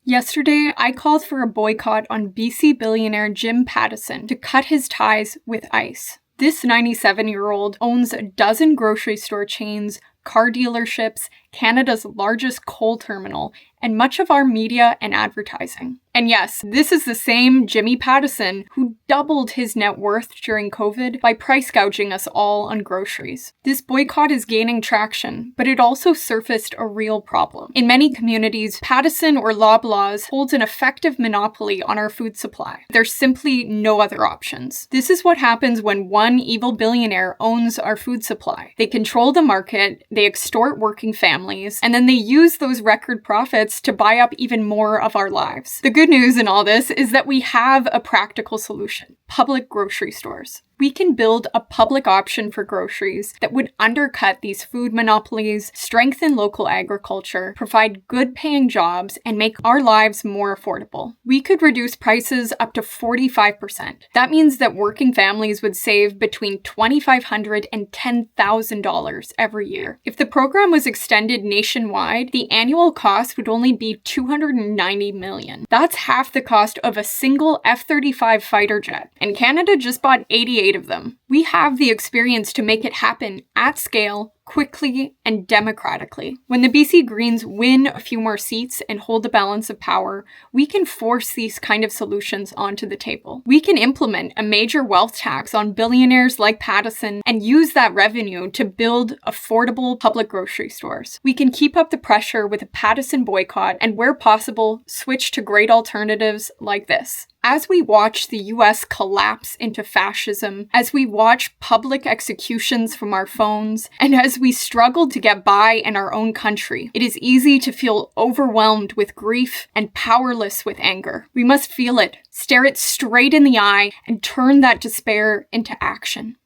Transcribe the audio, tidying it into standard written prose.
Yesterday, I called for a boycott on BC billionaire Jim Pattison to cut his ties with ICE. This 97-year-old owns a dozen grocery store chains, car dealerships, Canada's largest coal terminal, and much of our media and advertising. And yes, this is the same Jimmy Pattison who doubled his net worth during COVID by price gouging us all on groceries. This boycott is gaining traction, but it also surfaced a real problem. In many communities, Pattison or Loblaws holds an effective monopoly on our food supply. There's simply no other options. This is what happens when one evil billionaire owns our food supply. They control the market, they extort working families, and then they use those record profits to buy up even more of our lives. The good news in all this is that we have a practical solution: public grocery stores. We can build a public option for groceries that would undercut these food monopolies, strengthen local agriculture, provide good-paying jobs, and make our lives more affordable. We could reduce prices up to 45%. That means that working families would save between $2,500 and $10,000 every year. If the program was extended nationwide, the annual cost would only be $290 million. That's half the cost of a single F-35 fighter jet, and Canada just bought 88 of them. We have the experience to make it happen at scale, quickly, and democratically. When the BC Greens win a few more seats and hold the balance of power, we can force these kind of solutions onto the table. We can implement a major wealth tax on billionaires like Pattison and use that revenue to build affordable public grocery stores. We can keep up the pressure with a Pattison boycott and, where possible, switch to great alternatives like this. As we watch the US collapse into fascism, as we watch public executions from our phones, and as we struggle to get by in our own country, it is easy to feel overwhelmed with grief and powerless with anger. We must feel it, stare it straight in the eye, and turn that despair into action.